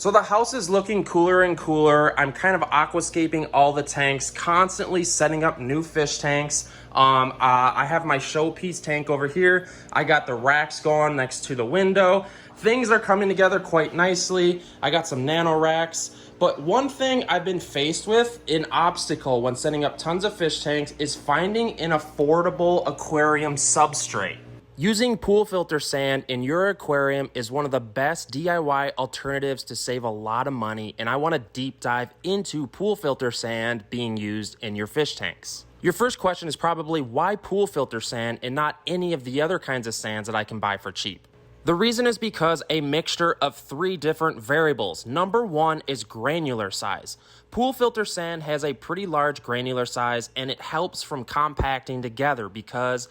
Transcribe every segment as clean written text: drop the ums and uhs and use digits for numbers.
So the house is looking cooler and cooler. I'm kind of aquascaping all the tanks, constantly setting up new fish tanks. I have my showpiece tank over here. I got the racks going next to the window. Things are coming together quite nicely. I got some nano racks. But one thing I've been faced with, an obstacle when setting up tons of fish tanks, is finding an affordable aquarium substrate. Using pool filter sand in your aquarium is one of the best DIY alternatives to save a lot of money, and I want to deep dive into pool filter sand being used in your fish tanks. Your first question is probably, why pool filter sand and not any of the other kinds of sands that I can buy for cheap? The reason is because a mixture of three different variables. Number one is granular size. Pool filter sand has a pretty large granular size, and it helps from compacting together because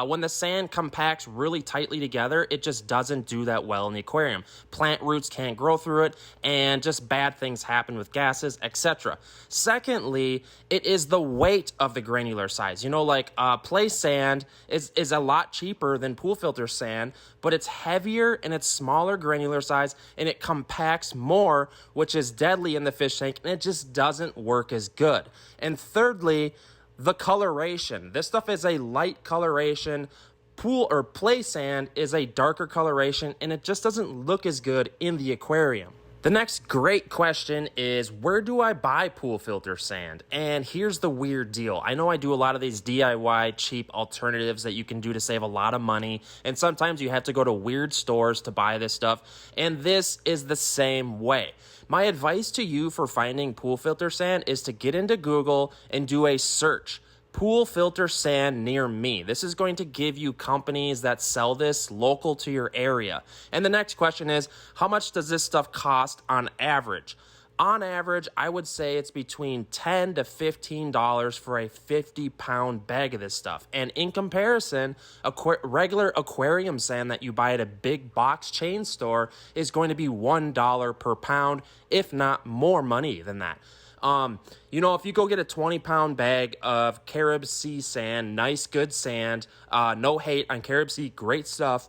when the sand compacts really tightly together, it just doesn't do that well in the aquarium. Plant roots can't grow through it, and just bad things happen with gases, etc. Secondly, it is the weight of the granular size. You know, like play sand is a lot cheaper than pool filter sand, but it's heavier and it's smaller granular size, and it compacts more, which is deadly in the fish tank, and it just doesn't work as good. And thirdly, the coloration. This stuff is a light coloration. Pool or play sand is a darker coloration, and it just doesn't look as good in the aquarium. The next great question is, where do I buy pool filter sand? And here's the weird deal. I know I do a lot of these DIY cheap alternatives that you can do to save a lot of money, and sometimes you have to go to weird stores to buy this stuff, and this is the same way. My advice to you for finding pool filter sand is to get into Google and do a search. Pool filter sand near me. This is going to give you companies that sell this local to your area. And the next question is, how much does this stuff cost on average? On average, I would say it's between $10 to $15 for a 50-pound bag of this stuff. And in comparison, regular aquarium sand that you buy at a big box chain store is going to be $1 per pound, if not more money than that. You know, if you go get a 20-pound bag of Carib Sea sand, nice, good sand, no hate on Carib Sea, great stuff,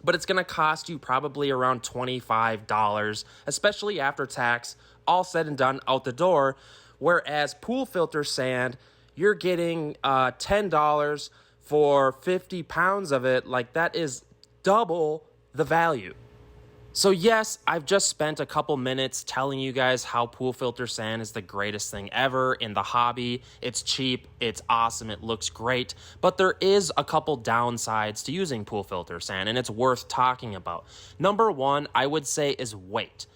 but it's going to cost you probably around $25, especially after tax, all said and done out the door. Whereas pool filter sand, you're getting $10 for 50 pounds of it. Like, that is double the value. So yes, I've just spent a couple minutes telling you guys how pool filter sand is the greatest thing ever in the hobby. It's cheap, it's awesome, it looks great, but there is a couple downsides to using pool filter sand, and it's worth talking about. Number one, I would say, is weight.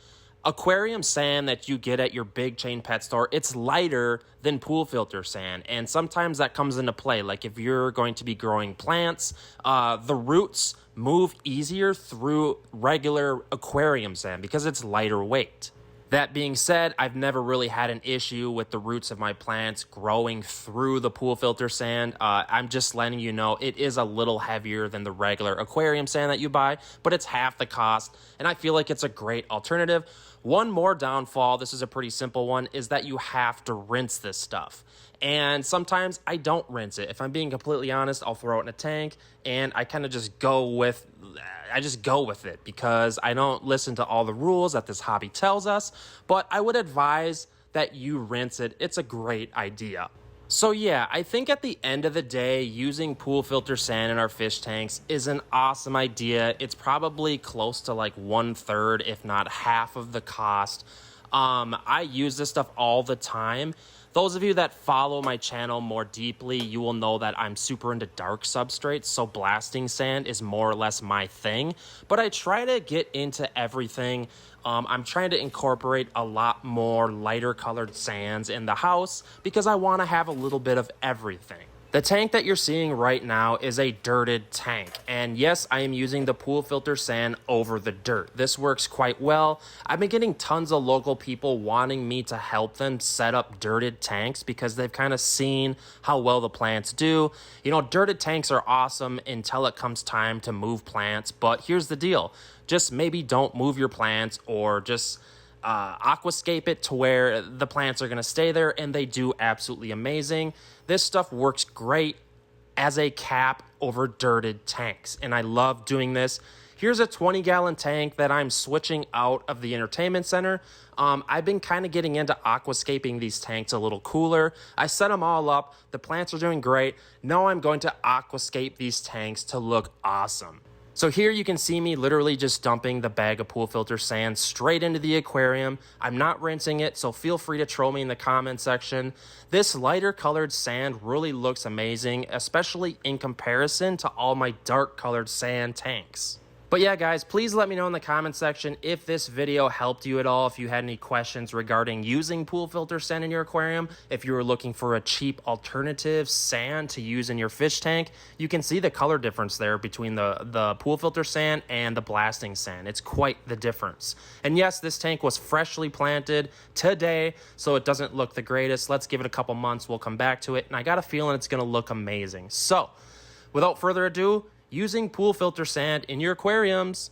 Aquarium sand that you get at your big chain pet store, it's lighter than pool filter sand, and sometimes that comes into play. Like if you're going to be growing plants, the roots move easier through regular aquarium sand because it's lighter weight. That being said, I've never really had an issue with the roots of my plants growing through the pool filter sand. I'm just letting you know it is a little heavier than the regular aquarium sand that you buy, but it's half the cost, and I feel like it's a great alternative. One more downfall, this is a pretty simple one, is that you have to rinse this stuff. And sometimes I don't rinse it. If I'm being completely honest, I'll throw it in a tank and I kind of just go with it because I don't listen to all the rules that this hobby tells us. But I would advise that you rinse it. It's a great idea. So yeah, I think at the end of the day, using pool filter sand in our fish tanks is an awesome idea. It's probably close to like 1/3, if not half of the cost. I use this stuff all the time. Those of you that follow my channel more deeply, you will know that I'm super into dark substrates, so blasting sand is more or less my thing. But I try to get into everything. I'm trying to incorporate a lot more lighter colored sands in the house because I want to have a little bit of everything. The tank that you're seeing right now is a dirted tank, and yes, I am using the pool filter sand over the dirt. This works quite well. I've been getting tons of local people wanting me to help them set up dirted tanks because they've kind of seen how well the plants do. You know, dirted tanks are awesome until it comes time to move plants, but here's the deal. Just maybe don't move your plants, or just aquascape it to where the plants are going to stay there, and they do absolutely amazing. This stuff works great as a cap over dirted tanks, and I love doing this. Here's a 20-gallon tank that I'm switching out of the entertainment center. I've been kind of getting into aquascaping these tanks a little cooler. I set them all up. The plants are doing great. Now I'm going to aquascape these tanks to look awesome. So here you can see me literally just dumping the bag of pool filter sand straight into the aquarium. I'm not rinsing it, so feel free to troll me in the comment section. This lighter colored sand really looks amazing, especially in comparison to all my dark colored sand tanks. But yeah, guys, please let me know in the comment section if this video helped you at all, if you had any questions regarding using pool filter sand in your aquarium, if you were looking for a cheap alternative sand to use in your fish tank. You can see the color difference there between the pool filter sand and the blasting sand. It's quite the difference. And yes, this tank was freshly planted today, so it doesn't look the greatest. Let's give it a couple months. We'll come back to it, and I got a feeling it's going to look amazing. So, without further ado, using pool filter sand in your aquariums.